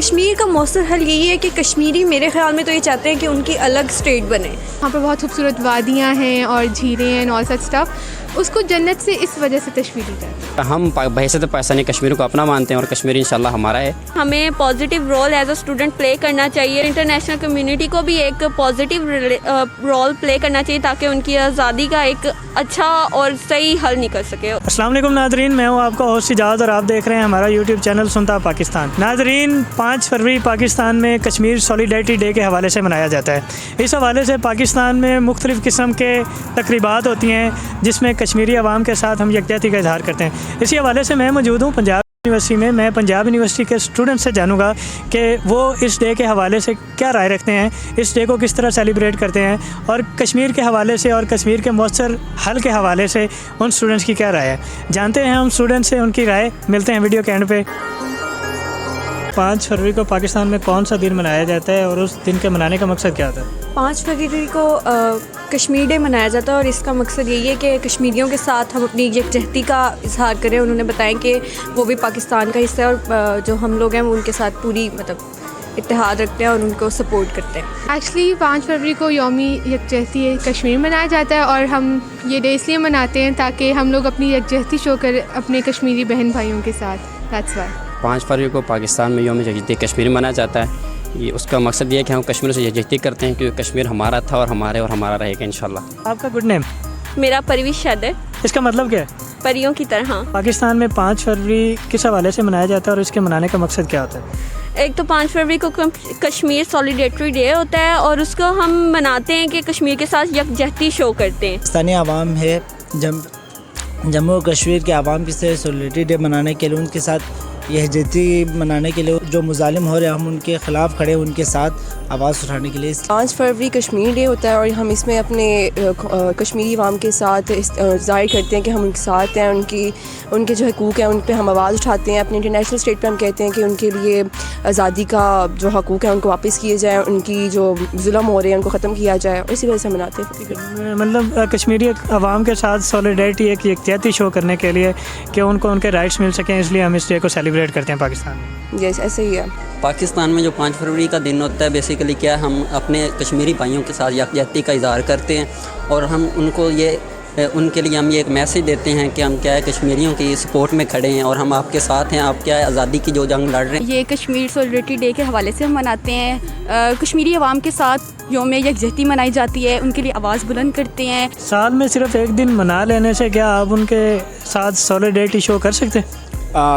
کشمیر کا مؤثر حل یہی ہے کہ کشمیری میرے خیال میں تو یہ چاہتے ہیں کہ ان کی الگ اسٹیٹ بنے. وہاں پہ بہت خوبصورت وادیاں ہیں اور جھیلیں ہیں اور سچ اسٹف. اس کو جنت سے اس وجہ سے تشبیہ دی جاتی ہے. ہم بحیثیت پاکستانی کشمیر کو اپنا مانتے ہیں اور کشمیر انشاءاللہ ہمارا ہے. ہمیں positive role as a student play کرنا چاہیے. انٹرنیشنل کمیونٹی کو بھی ایک پازیٹیو رول پلے کرنا چاہیے تاکہ ان کی آزادی کا ایک اچھا اور صحیح حل نکل سکے. السلام علیکم ناظرین، میں ہوں آپ کا ہوسٹ سجاد اور آپ دیکھ رہے ہیں ہمارا یوٹیوب چینل سنتا پاکستان. ناظرین، 5 فروری پاکستان میں کشمیر سولیڈیرٹی ڈے کے حوالے سے منایا جاتا ہے. اس حوالے سے پاکستان میں مختلف قسم کے تقریبات ہوتی ہیں جس میں کشمیری عوام کے ساتھ ہم یکجہتی کا اظہار کرتے ہیں. اسی حوالے سے میں موجود ہوں پنجاب یونیورسٹی میں. میں پنجاب یونیورسٹی کے اسٹوڈنٹ سے جانوں گا کہ وہ اس ڈے کے حوالے سے کیا رائے رکھتے ہیں، اس ڈے کو کس طرح سیلیبریٹ کرتے ہیں اور کشمیر کے حوالے سے اور کشمیر کے مؤثر حل کے حوالے سے ان اسٹوڈنٹس کی کیا رائے ہے. جانتے ہیں ہم اسٹوڈنٹ سے ان کی رائے. ملتے ہیں ویڈیو کے اینڈ پہ. 5 فروری کو پاکستان میں کون سا دن منایا جاتا ہے اور اس دن کے منانے کا مقصد کیا ہوتا ہے؟ 5 فروری کو کشمیر ڈے منایا جاتا ہے اور اس کا مقصد یہی ہے کہ کشمیریوں کے ساتھ ہم اپنی یکجہتی کا اظہار کریں. انہوں نے بتایا کہ وہ بھی پاکستان کا حصہ ہے اور جو ہم لوگ ہیں وہ ان کے ساتھ پوری اتحاد رکھتے ہیں اور ان کو سپورٹ کرتے ہیں. ایکچولی 5 فروری کو یوم یکجہتی کشمیر منایا جاتا ہے اور ہم یہ ڈے اس لیے مناتے ہیں تاکہ ہم لوگ اپنی یکجہتی شو کریں اپنے کشمیری بہن بھائیوں کے ساتھ. دیٹس وائی 5 فروری کو پاکستان میں یوم یکجہتی کشمیر منایا جاتا ہے. یہ اس کا مقصد یہ ہے کہ ہم کشمیر سے یکجہتی کرتے ہیں کیونکہ کشمیر ہمارا تھا اور ہمارا رہے گا انشاءاللہ. آپ کا گڈ نیم؟ میرا پرویز شد ہے. اس کا مطلب کیا ہے؟ پریوں کی طرح. پاکستان میں 5 فروری کس حوالے سے منایا جاتا ہے اور اس کے منانے کا مقصد کیا ہوتا ہے؟ ایک تو 5 فروری کو کشمیر سولیڈیرٹی ڈے ہوتا ہے اور اس کو ہم مناتے ہیں کہ کشمیر کے ساتھ یکجہتی شو کرتے ہیں. پاکستانی عوام ہے جموں و کشمیر کے عوام کی سے سولیڈیرٹی ڈے منانے کے لیے ان کے ساتھ یکجہتی منانے کے لیے جو مظالم ہو رہے ہیں ہم ان کے خلاف کھڑے ان کے ساتھ آواز اٹھانے کے لیے. 5 فروری کشمیر ڈے ہوتا ہے اور ہم اس میں اپنے کشمیری عوام کے ساتھ ظاہر کرتے ہیں کہ ہم ان کے ساتھ ہیں. ان کے جو حقوق ہیں ان پہ ہم آواز اٹھاتے ہیں. اپنے انٹرنیشنل اسٹیٹ پہ ہم کہتے ہیں کہ ان کے لیے آزادی کا جو حقوق ہیں ان کو واپس کیے جائیں، ان کی جو ظلم ہو رہے ہیں ان کو ختم کیا جائے اور اسی وجہ سے مناتے ہیں. مطلب کشمیری عوام کے ساتھ سولیڈیرٹی ایک یکجہتی شو کرنے کے لیے کہ ان کو ان کے رائٹس مل سکیں، اس لیے ہم اس ڈے کو سیلیبریٹ کرتے ہیں پاکستان میں. یس ایسے ہی ہے. پاکستان میں جو 5 فروری کا دن ہوتا ہے بیسیکلی کیا ہے، ہم اپنے کشمیری بھائیوں کے ساتھ یکجہتی کا اظہار کرتے ہیں اور ہم ان کے لیے ہم یہ ایک میسیج دیتے ہیں کہ ہم کیا ہے کشمیریوں کی سپورٹ میں کھڑے ہیں اور ہم آپ کے ساتھ ہیں. آپ کیا ہے آزادی کی جو جنگ لڑ رہے ہیں. یہ کشمیر سولیڈیرٹی ڈے کے حوالے سے ہم مناتے ہیں. کشمیری عوام کے ساتھ یوم یکجہتی منائی جاتی ہے، ان کے لیے آواز بلند کرتے ہیں. سال میں صرف ایک دن منا لینے سے کیا آپ ان کے ساتھ سولیڈیرٹی شو کر سکتے ہیں؟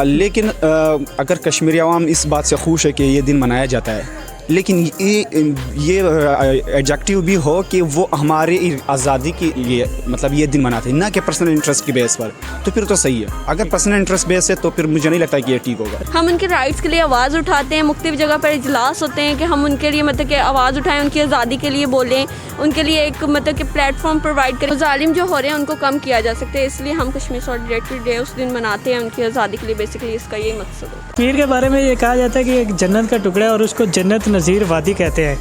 لیکن اگر کشمیری عوام اس بات سے خوش ہے کہ یہ دن منایا جاتا ہے، لیکن یہ ایڈجیکٹیو بھی ہو کہ وہ ہماری آزادی کے لیے مطلب یہ دن مناتے ہیں، نہ کہ پرسنل انٹرسٹ کی بیس پر، تو پھر تو صحیح ہے. اگر پرسنل انٹرسٹ بیس ہے تو پھر مجھے نہیں لگتا کہ یہ ٹھیک ہوگا. ہم ان کے رائٹس کے لیے آواز اٹھاتے ہیں. مختلف جگہ پر اجلاس ہوتے ہیں کہ ہم ان کے لیے مطلب کہ آواز اٹھائیں، ان کی آزادی کے لیے بولیں، ان کے لیے ایک مطلب کہ پلیٹ فارم پرووائڈ کریں. ظالم جو ہو رہے ہیں ان کو کم کیا جا سکتا ہے، اس لیے ہم کشمیر سولیڈیرٹی ڈے اس دن مناتے ہیں ان کی آزادی کے لیے. بیسیکلی اس کا یہی مقصد ہے. کشمیر کے بارے میں یہ کہا جاتا ہے کہ ایک جنت کا ٹکڑا ہے اور اس کو جنت نظیر وادی کہتے ہیں،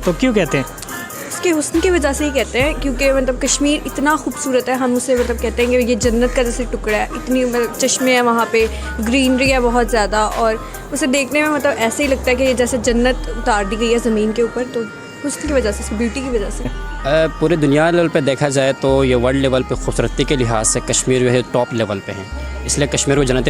تو کیوں کہتے ہیں؟ اس کے حسن کی وجہ سے ہی کہتے ہیں کیونکہ مطلب کشمیر اتنا خوبصورت ہے. ہم اسے مطلب کہتے ہیں کہ یہ جنت کا جیسے ٹکڑا ہے. اتنی مطلب چشمے ہیں وہاں پہ، گرینری ہے بہت زیادہ اور اسے دیکھنے میں مطلب ایسے ہی لگتا ہے کہ یہ جیسے جنت اتار دی گئی ہے زمین کے اوپر. تو حسن کی وجہ سے، اس کی بیوٹی کی وجہ سے. پورے دنیا لیول پہ دیکھا جائے تو یہ ورلڈ لیول پہ خوبصورتی کے لحاظ سے کشمیر جو ہے ٹاپ لیول پہ ہیں. اس لیے کشمیر کو جنت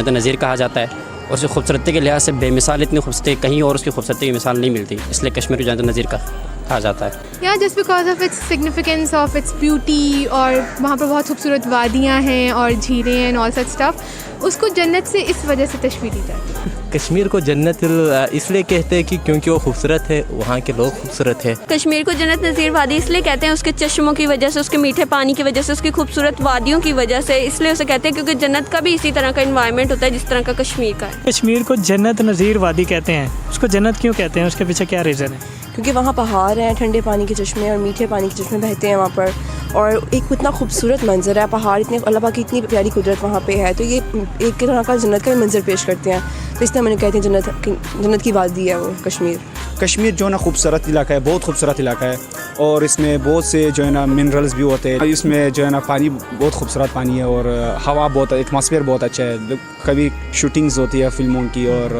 نظیر کہا جاتا ہے اور اس کی خوبصورتی کے لحاظ سے بے مثال اتنی خوبصورتی کہیں اور اس کی خوبصورتی کی مثال نہیں ملتی. اس لیے کشمیر کو جنت نظیر کہا جاتا ہے. Just because of its significance of its beauty, اور وہاں پہ بہت خوبصورت وادیاں ہیں اور جھیلیں ہیں اور سچ اسٹف. اس کو جنت سے اس وجہ سے تشبیہ دی جاتی ہے. کشمیر کو جنت اس لیے کہتے ہیں کہ کیونکہ وہ خوبصورت ہے، وہاں کے لوگ خوبصورت ہیں. کشمیر کو جنت نظیر وادی اس لیے کہتے ہیں اس کے چشموں کی وجہ سے، اس کے میٹھے پانی کی وجہ سے، اس کی خوبصورت وادیوں کی وجہ سے. اس لیے اسے کہتے ہیں کیونکہ جنت کا بھی اسی طرح کا انوائرمنٹ ہوتا ہے جس طرح کا کشمیر کا ہے. کشمیر کو جنت نظیر وادی کہتے ہیں، اس کو جنت کیوں کہتے ہیں؟ اس کے پیچھے کیا ریزن ہے؟ کیونکہ وہاں پہاڑ ہیں، ٹھنڈے پانی کے چشمے اور میٹھے پانی کے چشمے بہتے ہیں وہاں پر، اور ایک اتنا خوبصورت منظر ہے. پہاڑ اتنے، اللہ پاک کی اتنی پیاری قدرت وہاں پہ ہے، تو یہ ایک طرح کا جنت کا منظر پیش کرتے ہیں. تو اس طرح میں نے کہتے ہیں جنت کی وادی ہے وہ کشمیر. کشمیر جو ہے نا خوبصورت علاقہ ہے، بہت خوبصورت علاقہ ہے اور اس میں بہت سے جو ہے نا منرلز بھی ہوتے ہیں. اس میں جو ہے نا پانی بہت خوبصورت پانی ہے اور ہوا بہت، ایٹماسفیئر بہت اچھا ہے. کبھی شوٹنگز ہوتی ہے فلموں کی اور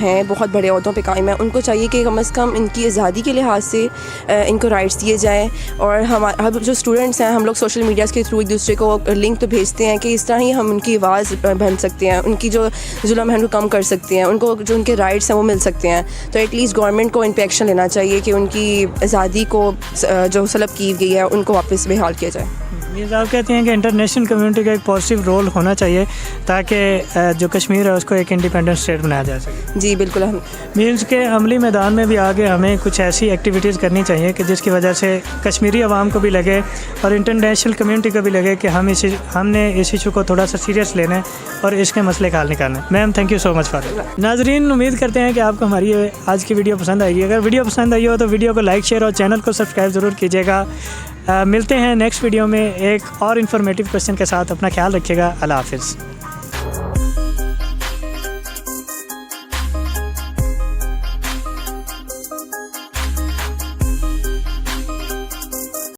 ہیں بہت بڑے عہدوں پہ قائم ہیں، ان کو چاہیے کہ کم از کم ان کی آزادی کے لحاظ سے ان کو رائٹس دیے جائیں. اور ہم جو اسٹوڈنٹس ہیں ہم لوگ سوشل میڈیا کے تھرو ایک دوسرے کو لنک تو بھیجتے ہیں کہ اس طرح ہی ہم ان کی آواز بن سکتے ہیں، ان کی جو ظلم ہے ان کو کم کر سکتے ہیں، ان کو جو ان کے رائٹس ہیں وہ مل سکتے ہیں. تو ایٹ لیسٹ گورنمنٹ کو ان پہ ایکشن لینا چاہیے کہ ان کی آزادی کو جو سلب کی گئی ہے ان کو واپس بحال کیا جائے. یہ صاحب کہتے ہیں کہ انٹرنیشنل کمیونٹی کا ایک پازیٹیو رول ہونا چاہیے تاکہ جو کشمیر ہے اس کو ایک انڈیپینڈنٹ اسٹیٹ بنایا جا سکے. جی بالکل. ہم مینس کے عملی میدان میں بھی آگے ہمیں کچھ ایسی ایکٹیویٹیز کرنی چاہیے کہ جس کی وجہ سے کشمیری عوام کو بھی لگے اور انٹرنیشنل کمیونٹی کو بھی لگے کہ ہم نے اس ایشو کو تھوڑا سا سیریس لینا ہے اور اس کے مسئلے کا حل نکالنا ہے. Ma'am thank you so much for it. ناظرین امید کرتے ہیں کہ آپ کو ہماری آج کی ویڈیو پسند آئے گی. اگر ویڈیو پسند آئی ہو تو ویڈیو کو لائک شیئر اور چینل کو سبسکرائب ضرور کیجیے گا. ملتے ہیں نیکسٹ ویڈیو میں ایک اور انفارمیٹیو کویسچن کے ساتھ. اپنا خیال رکھیے گا. اللہ حافظ.